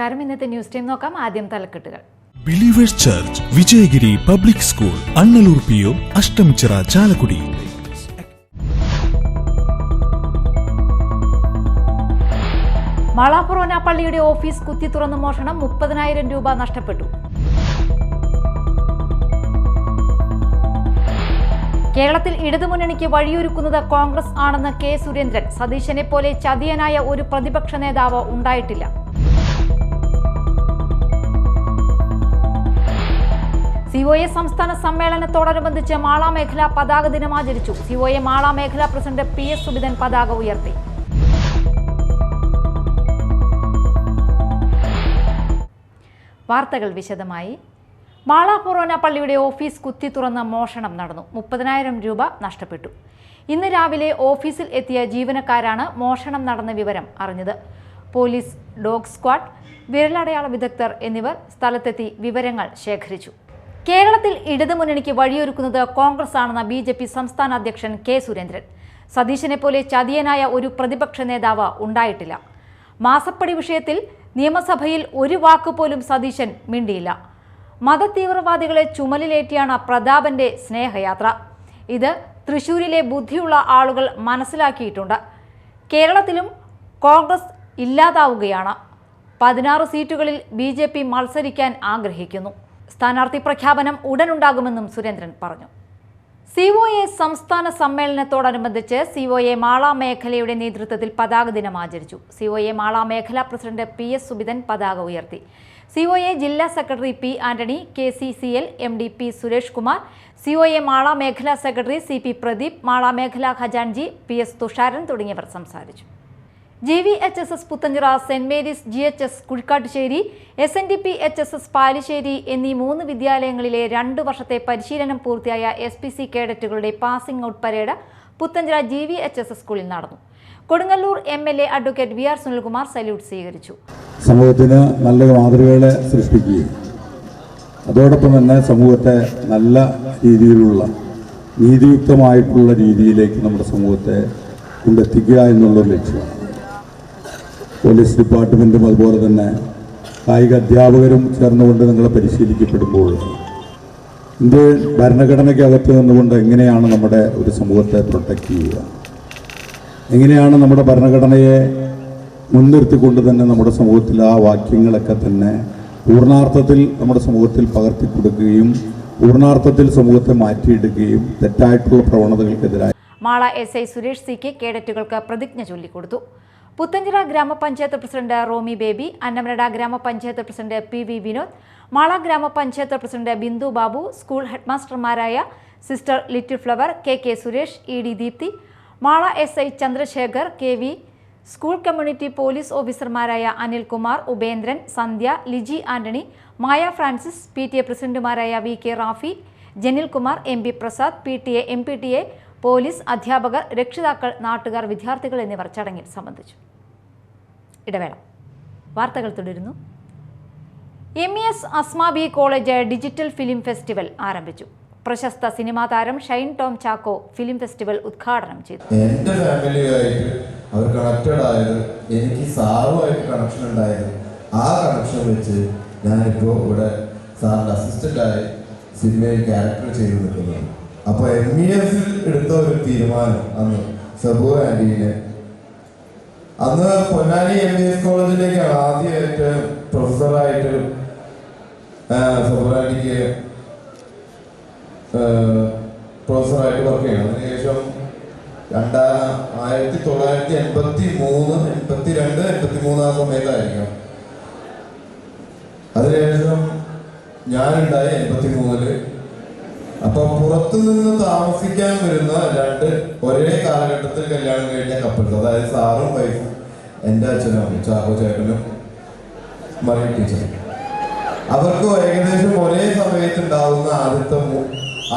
നമസ്കാരം. ഇന്നത്തെ news time നോക്കാം. ആദ്യം തലക്കെട്ടുകൾ. Believers church Vijayagiri public school Annalur PO Ashtamichira Chalakudy. Mala forane പള്ളിയുടെ ഓഫീസ് കുത്തി തുറന്ന് മോഷണം, 30,000 രൂപ നഷ്ടപ്പെട്ടു. കേരളത്തിൽ ഇടതുമുന്നണിക്ക് വഴിയൊരുക്കുന്നത് കോൺഗ്രസ് ആണെന്ന് കെ സുരേന്ദ്രൻ. സതീശനെ പോലെ ചതിയനായ ഒരു പ്രതിപക്ഷ നേതാവ് ഉണ്ടായിട്ടില്ല. COA സംസ്ഥാന സമ്മേളനത്തോടനുബന്ധിച്ച് മാള മേഖല പതാക ദിനം ആചരിച്ചു. COA മാള മേഖലാ പ്രസിഡന്റ് PS സുബിതൻ പതാക ഉയർത്തി. വാർത്തകൾ വിശദമായി. മാള ഫൊറോന പള്ളിയുടെ ഓഫീസ് കുത്തി തുറന്ന് മോഷണം നടന്നു. 30,000 രൂപ നഷ്ടപ്പെട്ടു. ഇന്ന് രാവിലെ ഓഫീസിൽ എത്തിയ ജീവനക്കാരാണ് മോഷണം നടന്ന വിവരം അറിഞ്ഞത്. പോലീസ്, ഡോഗ് സ്ക്വാഡ്, വിരലടയാള വിദഗ്ധർ എന്നിവർ സ്ഥലത്തെത്തി വിവരങ്ങൾ ശേഖരിച്ചു. കേരളത്തിൽ ഇടതുമുന്നണിക്ക് വഴിയൊരുക്കുന്നത് കോൺഗ്രസ് ആണെന്ന BJP സംസ്ഥാന അധ്യക്ഷൻ കെ സുരേന്ദ്രൻ. സതീശനെ പോലെ ചതിയനായ ഒരു പ്രതിപക്ഷ നേതാവ് ഉണ്ടായിട്ടില്ല. മാസപ്പടി വിഷയത്തിൽ നിയമസഭയിൽ ഒരു വാക്കുപോലും സതീശൻ മിണ്ടിയില്ല. മതതീവ്രവാദികളെ ചുമലിലേറ്റിയാണ് പ്രതാപന്റെ സ്നേഹയാത്ര. ഇത് തൃശൂരിലെ ബുദ്ധിയുള്ള ആളുകൾ മനസ്സിലാക്കിയിട്ടുണ്ട്. കേരളത്തിലും കോൺഗ്രസ് ഇല്ലാതാവുകയാണ്. 16 സീറ്റുകളിൽ BJP മത്സരിക്കാൻ ആഗ്രഹിക്കുന്നു. സ്ഥാനാർത്ഥി പ്രഖ്യാപനം ഉടനുണ്ടാകുമെന്നും സുരേന്ദ്രൻ പറഞ്ഞു. COA സംസ്ഥാന സമ്മേളനത്തോടനുബന്ധിച്ച് COA മാള മേഖലയുടെ നേതൃത്വത്തിൽ പതാക ദിനം ആചരിച്ചു. COA മാള മേഖലാ പ്രസിഡന്റ് PS സുബിതൻ പതാക ഉയർത്തി. COA ജില്ലാ secretary P Antony, KCCL MD P Suresh Kumar, COA Mala മേഖലാ സെക്രട്ടറി CP പ്രദീപ്, മാള മേഖലാ ഖജാൻജി PS തുഷാരൻ തുടങ്ങിയവർ സംസാരിച്ചു. GVHSS Puthenchira, saint Mary's GHS Kuzhikattussery, SNDP HSS Palissery എന്നീ 3 വിദ്യാലയങ്ങളിലെ 2 വർഷത്തെ പരിശീലനം പൂർത്തിയായ SPC കേഡറ്റുകളുടെ passing out parade Puthenchira GVHSS സ്കൂളിൽ നടന്നു. Kodungallur MLA advocate VR Sunilkumar salute സ്വീകരിച്ചു. സമൂഹത്തിന് നല്ല മാതൃകകളെ സൃഷ്ടിക്കുകയും അതോടൊപ്പം തന്നെ സമൂഹത്തെ നല്ല രീതിയിലുള്ള നീതിയുക്തമായിട്ടുള്ള രീതിയിലേക്ക് നമ്മുടെ സമൂഹത്തെ കൊണ്ടെത്തിക്കുക എന്നുള്ളൊരു ലക്ഷ്യമാണ്. പോലീസ് ഡിപ്പാർട്ട്മെൻറ്റും അതുപോലെ തന്നെ കായിക അധ്യാപകരും ചേർന്നുകൊണ്ട് നിങ്ങളെ പരിശീലിക്കപ്പെടുമ്പോൾ ഇന്ത്യൻ ഭരണഘടനയ്ക്കകത്ത് നിന്നുകൊണ്ട് എങ്ങനെയാണ് നമ്മുടെ ഒരു സമൂഹത്തെ പ്രൊട്ടക്റ്റ് ചെയ്യുക, എങ്ങനെയാണ് നമ്മുടെ ഭരണഘടനയെ മുൻനിർത്തിക്കൊണ്ട് തന്നെ നമ്മുടെ സമൂഹത്തിൽ ആ വാക്യങ്ങളൊക്കെ തന്നെ പൂർണ്ണാർത്ഥത്തിൽ നമ്മുടെ സമൂഹത്തിൽ പകർത്തി കൊടുക്കുകയും പൂർണ്ണാർത്ഥത്തിൽ സമൂഹത്തെ മാറ്റിയെടുക്കുകയും തെറ്റായിട്ടുള്ള പ്രവണതകൾക്കെതിരായി. മാള SI സുരേഷ് CK കേഡറ്റുകൾക്ക് പ്രതിജ്ഞ ചൊല്ലിക്കൊടുത്തു. പുത്തഞ്ചിറ ഗ്രാമപഞ്ചായത്ത് പ്രസിഡന്റ് റോമി ബേബി, അന്നമനട ഗ്രാമപഞ്ചായത്ത് president PV Vinod, Mala Gramapanchayat president Bindu Babu, school ഹെഡ്മാസ്റ്റർമാരായ sister little flower, KK Suresh, ED Deepthi, Mala SI Chandrasekhar, KV, school community police ഓഫീസർമാരായ Anilkumar, Upendran, Sandhya, Liji Antony, Maya Francis, PTA പ്രസിഡന്റുമാരായ VK Rafi, Janil Kumar, MB Prasad, PTA MPTA, police, അധ്യാപകർ, രക്ഷിതാക്കൾ, നാട്ടുകാർ, വിദ്യാർത്ഥികൾ എന്നിവർ ചടങ്ങിൽ സംബന്ധിച്ചു. ഇടവേള. വാർത്തകൾ തുടരുന്നു. MES Asmabi college digital film festival ആരംഭിച്ചു. പ്രശസ്ത സിനിമാ താരം ഷൈൻ ടോം ചാക്കോ ഫിലിം ഫെസ്റ്റിവൽ ഉദ്ഘാടനം ചെയ്തു. എൻ്റെ ഫാമിലിയായിട്ട് അവർ കണക്റ്റഡ് ആയത്, എനിക്ക് സാറുമായിട്ട് കണക്ഷൻ ഉണ്ടായത്, ആ കണക്ഷൻ വെച്ച് ഞാനിപ്പോൾ ഇവിടെ സാറിൻ്റെ അസിസ്റ്റൻ്റായി സിനിമയിൽ ക്യാരക്ടർ ചെയ്ത് നിൽക്കുന്നത്. അപ്പോൾ MES എടുത്ത ഒരു തീരുമാനം അന്ന് സബു ആൻറ്റീനെ, അന്ന് പൊന്നാനി MES കോളേജിലേക്കാണ് ആദ്യമായിട്ട് പ്രൊഫസറായിട്ട് സബു ആൻറ്റിക്ക് പ്രൊഫസറായിട്ട് വർക്ക് ചെയ്യണം. അതിനുശേഷം 1983, 82, 83 ആ സമയത്തായിരിക്കാം. അതിനുശേഷം ഞാനുണ്ടായി 83. അപ്പൊ പുറത്തുനിന്ന് താമസിക്കാൻ വരുന്ന 2 ഒരേ കാലഘട്ടത്തിൽ കല്യാണം കഴിഞ്ഞ കപ്പിൾസ്, അതായത് സാറും വൈഫും, എൻ്റെ അച്ഛനും ചാക്കോ ചേട്ടനും മറിയ ടീച്ചറും, അവർക്ക് ഏകദേശം ഒരേ സമയത്തുണ്ടാവുന്ന ആദ്യത്തെ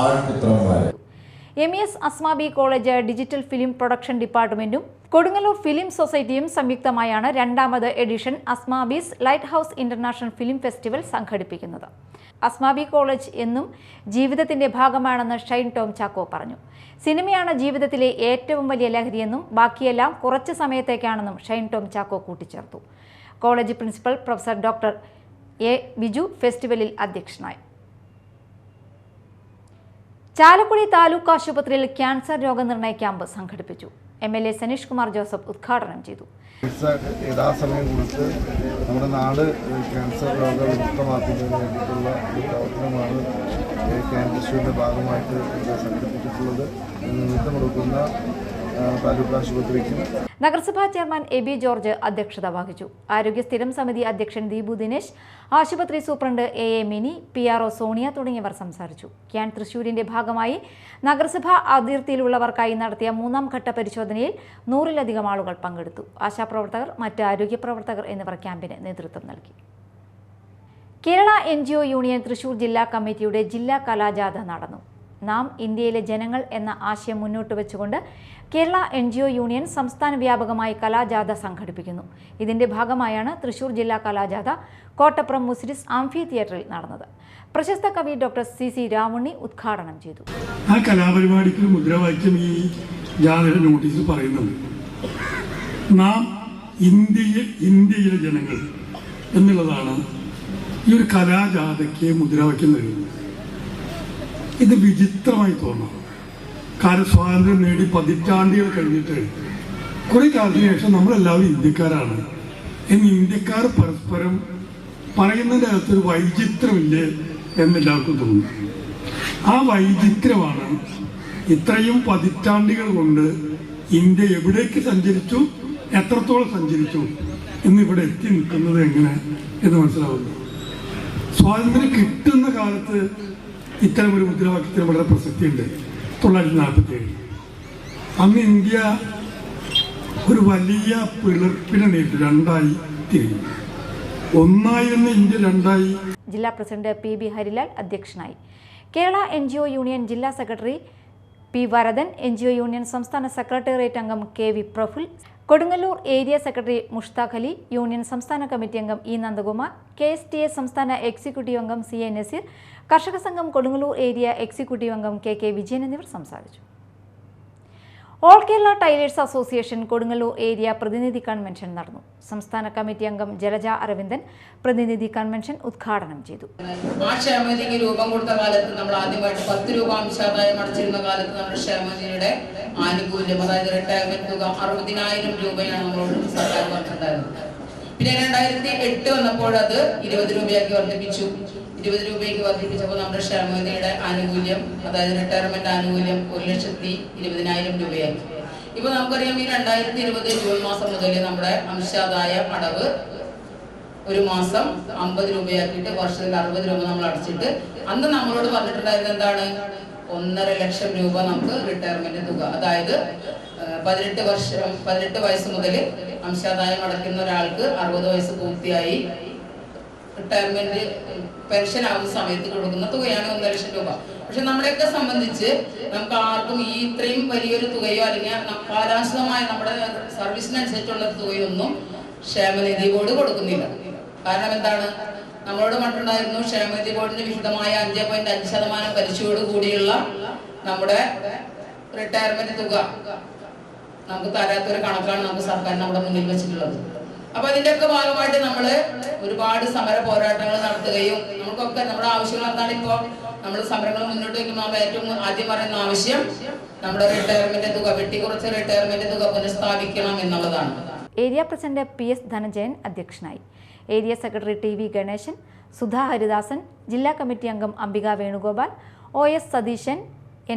ആൺപുത്രന്മാര്. MES Asmabi college digital film production ഡിപ്പാർട്ട്മെന്റും കൊടുങ്ങല്ലൂർ ഫിലിം സൊസൈറ്റിയും സംയുക്തമായാണ് 2ാമത് edition Asmabi's light house international film festival സംഘടിപ്പിക്കുന്നത്. അസ്മാബി കോളേജ് എന്നും ജീവിതത്തിന്റെ ഭാഗമാണെന്ന് ഷൈൻ ടോം ചാക്കോ പറഞ്ഞു. സിനിമയാണ് ജീവിതത്തിലെ ഏറ്റവും വലിയ ലഹരിയെന്നും ബാക്കിയെല്ലാം കുറച്ച് സമയത്തേക്കാണെന്നും ഷൈൻ ടോം ചാക്കോ കൂട്ടിച്ചേർത്തു. College principal professor doctor A Biju ഫെസ്റ്റിവലിൽ അധ്യക്ഷനായി. ചാലക്കുടി താലൂക്ക് ആശുപത്രിയിൽ ക്യാൻസർ രോഗനിർണയ ക്യാമ്പ് സംഘടിപ്പിച്ചു. MLA സനീഷ് കുമാർ ജോസഫ് ഉദ്ഘാടനം ചെയ്തു. യഥാസമയം കൊടുത്ത് നമ്മുടെ നാട് ക്യാൻസർ രോഗവിമുക്തമാക്കുന്നതിന് വേണ്ടിയിട്ടുള്ള ഒരു പ്രവർത്തനമാണ് ക്യാൻസറിൻ്റെ ഭാഗമായിട്ട് സംഘടിപ്പിച്ചിട്ടുള്ളത്. നിമിത്തം കൊടുക്കുന്ന താലൂക്ക് ആശുപത്രിക്കും നഗരസഭാ ചെയർമാൻ എബി ജോർജ് അധ്യക്ഷത വഹിച്ചു. ആരോഗ്യ സ്ഥിരം സമിതി അധ്യക്ഷൻ ദീപു ദിനേശ്, ആശുപത്രി superintendent A mini, PRO Sonia തുടങ്ങിയവർ സംസാരിച്ചു. ക്യാൻ തൃശൂരിന്റെ ഭാഗമായി നഗരസഭാ അതിർത്തിയിലുള്ളവർക്കായി നടത്തിയ 3ാം ഘട്ട പരിശോധനയിൽ 100-ലധികം ആളുകൾ പങ്കെടുത്തു. ആശാപ്രവർത്തകർ, മറ്റ് ആരോഗ്യ പ്രവർത്തകർ എന്നിവർ ക്യാമ്പിന് നേതൃത്വം നൽകി. കേരള NGO യൂണിയൻ തൃശൂർ ജില്ലാ കമ്മിറ്റിയുടെ ജില്ലാ കലാജാഥ നടന്നു. നാം ഇന്ത്യയിലെ ജനങ്ങൾ എന്ന ആശയം മുന്നോട്ട് വെച്ചുകൊണ്ട് കേരള NGO യൂണിയൻ സംസ്ഥാന വ്യാപകമായി കലാജാഥ സംഘടിപ്പിക്കുന്നു. ഇതിന്റെ ഭാഗമായാണ് തൃശൂർ ജില്ലാ കലാജാഥ കോട്ടപ്പുറം മുസിരിസ് ആംഫി തിയേറ്ററിൽ നടന്നത്. പ്രശസ്ത കവി ഡോക്ടർ CC രാമുണ്ണി ഉദ്ഘാടനം ചെയ്തു. ആ കലാപരിപാടിക്ക് മുദ്രാവാക്യം ഈ ജാഥയുടെ നോട്ടീസിൽ പറയുന്നുണ്ട്. നാം ഇന്ത്യയിലെ ജനങ്ങൾ എന്നുള്ളതാണ് ഈ ഒരു കലാജാഥയ്ക്ക് മുദ്രാവാക്യം നൽകുന്നത്. ഇത് വിചിത്രമായി തോന്നാം. സ്വാതന്ത്ര്യം നേടി പതിറ്റാണ്ടുകൾ കഴിഞ്ഞിട്ട് കുറെ കാലത്തിന് ശേഷം നമ്മളെല്ലാവരും ഇന്ത്യക്കാരാണ് എന്ന് ഇന്ത്യക്കാർ പരസ്പരം പറയുന്നതിൻ്റെ അകത്തൊരു വൈചിത്രമില്ലേ എന്നെല്ലാവർക്കും തോന്നുന്നു. ആ വൈചിത്രമാണ് ഇത്രയും പതിറ്റാണ്ടുകൾ കൊണ്ട് ഇന്ത്യ എവിടേക്ക് സഞ്ചരിച്ചു, എത്രത്തോളം സഞ്ചരിച്ചു എന്നിവിടെ എത്തി നിൽക്കുന്നത് എങ്ങനെ എന്ന് മനസ്സിലാവുന്നു. സ്വാതന്ത്ര്യം കിട്ടുന്ന കാലത്ത് ഇത്തരമൊരു മുദ്രാവാക്യത്തിന് വളരെ പ്രസക്തിയുണ്ട്. 1947 അന്ന് ഇന്ത്യ ഒരു വലിയ പിളർപ്പിനെ നേരിട്ട് രണ്ടായി തിരിഞ്ഞു. ഒന്നായിരുന്ന ഇന്ത്യ രണ്ടായി. ജില്ലാ പ്രസിഡന്റ് PB ഹരിലാൽ അധ്യക്ഷനായി. കേരള NGO യൂണിയൻ ജില്ലാ secretary P Varadan, NGO union സംസ്ഥാന സെക്രട്ടേറിയറ്റ് അംഗം KV Praful, Kodungallur area secretary Mushtaq Ali, union സംസ്ഥാന കമ്മിറ്റി അംഗം E നന്ദകുമാർ, KSTA സംസ്ഥാന എക്സിക്യൂട്ടീവ് അംഗം CA നസീർ, കർഷക സംഘം കൊടുങ്ങല്ലൂർ ഏരിയ എക്സിക്യൂട്ടീവ് അംഗം KK വിജയൻ എന്നിവർ സംസാരിച്ചു. All Kerala tailors association Kodungallur area പ്രതിനിധി കൺവെൻഷൻ നടന്നു. സംസ്ഥാന കമ്മിറ്റി അംഗം ജലജ അരവിന്ദൻ പ്രതിനിധി കൺവെൻഷൻ ഉദ്ഘാടനം ചെയ്തു. ആ ക്ഷേമനിധിക്ക് രൂപം കൊടുത്ത കാലത്ത് നമ്മൾ ആദ്യമായിട്ട് 10 രൂപ അംശാദായം അടച്ചിരുന്ന കാലത്ത് നമ്മുടെ ക്ഷേമനിധിയുടെ ആനുകൂല്യം, അതായത് റിട്ടയർമെന്റ് തുക 60,000 രൂപയാണ് നമ്മളോട് സർക്കാർ പറഞ്ഞിട്ടുണ്ടായിരുന്നത്. പിന്നെ 2008 വന്നപ്പോൾ അത് 20 രൂപയാക്കി വർദ്ധിപ്പിച്ചു. 20 രൂപയ്ക്ക് വർദ്ധിപ്പിച്ചപ്പോൾ നമ്മുടെ ക്ഷേമനിധിയുടെ ആനുകൂല്യം, അതായത് റിട്ടയർമെന്റ് ആനുകൂല്യം 1,20,000 രൂപയാക്കി. ഇപ്പൊ നമുക്കറിയാം ഈ 2020 ജൂൺ മാസം മുതൽ നമ്മുടെ അംശാദായ അടവ് ഒരു മാസം 50 രൂപയാക്കിയിട്ട് വർഷത്തിൽ 60 രൂപ നമ്മൾ അടച്ചിട്ട്, അന്ന് നമ്മളോട് പറഞ്ഞിട്ടുണ്ടായിരുന്നത് എന്താണ്? 1.5 ലക്ഷം രൂപ നമുക്ക് റിട്ടയർമെന്റ് തുക, അതായത് 18 വയസ്സ് മുതൽ അംശാദായം അടയ്ക്കുന്ന ഒരാൾക്ക് 60 വയസ്സ് പൂർത്തിയായി റിട്ടയർമെന്റ് പെൻഷൻ ആവുന്ന സമയത്ത് കൊടുക്കുന്ന തുകയാണ് 1 ലക്ഷം രൂപ. പക്ഷെ നമ്മളെയൊക്കെ സംബന്ധിച്ച് നമുക്ക് ആർക്കും ഈ ഇത്രയും വലിയൊരു തുകയോ അല്ലെങ്കിൽ കാലാനുസൃതമായ നമ്മുടെ സർവീസിനനുസരിച്ചുള്ള തുകയൊന്നും ക്ഷേമനിധി ബോർഡ് കൊടുക്കുന്നില്ല. കാരണം എന്താണ്? നമ്മളോട് പറഞ്ഞിട്ടുണ്ടായിരുന്നു ക്ഷേമനിധി ബോർഡിന്റെ വിഹിതമായ 5.5% പലിശയോട് കൂടിയുള്ള നമ്മുടെ റിട്ടയർമെന്റ് തുക നമുക്ക് തരാത്തൊരു കണക്കാണ് നമുക്ക് സർക്കാർ നമ്മുടെ മുന്നിൽ വെച്ചിട്ടുള്ളത്. അപ്പൊ അതിന്റെയൊക്കെ ഭാഗമായിട്ട് നമ്മള് ഒരുപാട് സമര പോരാട്ടങ്ങൾ നടത്തുകയും നമുക്കൊക്കെ നമ്മുടെ ആവശ്യങ്ങൾ എന്താണ്? ഇപ്പൊ നമ്മൾ സമരങ്ങൾ മുന്നോട്ട് വയ്ക്കുമ്പോൾ നമ്മൾ ഏറ്റവും ആദ്യം പറയുന്ന ആവശ്യം നമ്മുടെ റിട്ടയർമെന്റ് തുക, വെട്ടിക്കുറച്ച റിട്ടയർമെന്റ് തുക പുനഃസ്ഥാപിക്കണം എന്നുള്ളതാണ്. ഏരിയ പ്രസിഡന്റ് PS ധനജയൻ അധ്യക്ഷനായി. Area secretary TV Ganesan, Sudha Haridasan, ജില്ലാ കമ്മിറ്റി അംഗം Ambika Venugopal, OS Satheesan,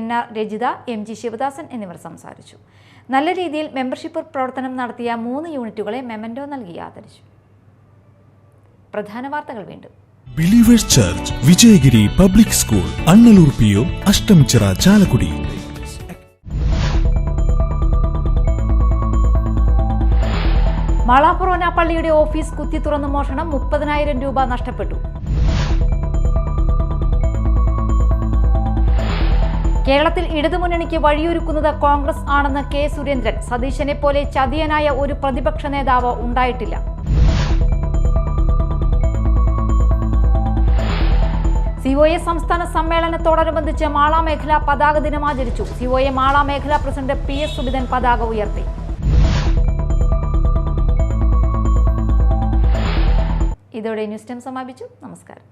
NR Rajitha, MG Sivadasan എന്നിവർ സംസാരിച്ചു. നല്ല രീതിയിൽ മെമ്പർഷിപ്പ് പ്രവർത്തനം നടത്തിയ 3 യൂണിറ്റുകളെ മെമന്റോ നൽകി ആദരിച്ചു. പ്രധാന വാർത്തകൾ വീണ്ടും. Believers church, Vijayagiri public school, Annalur PO, Ashtamichira, Chalakudy. Mala forane പള്ളിയുടെ ഓഫീസ് കുത്തി തുറന്ന് മോഷണം, 30,000 രൂപ നഷ്ടപ്പെട്ടു. കേരളത്തിൽ ഇടതുമുന്നണിക്ക് വഴിയൊരുക്കുന്നത് കോൺഗ്രസ് ആണെന്ന് K സുരേന്ദ്രൻ. സതീശനെ പോലെ ചതിയനായ ഒരു പ്രതിപക്ഷ നേതാവ് ഉണ്ടായിട്ടില്ല. COA സംസ്ഥാന സമ്മേളനത്തോടനുബന്ധിച്ച് മാള മേഖല പതാക ദിനം ആചരിച്ചു. COA മാള മേഖല പ്രസിഡന്റ് PS സുബിതൻ പതാക ഉയർത്തി. ഇതോടെ ന്യൂസ് ടൈം സമാപിച്ചു. നമസ്കാരം.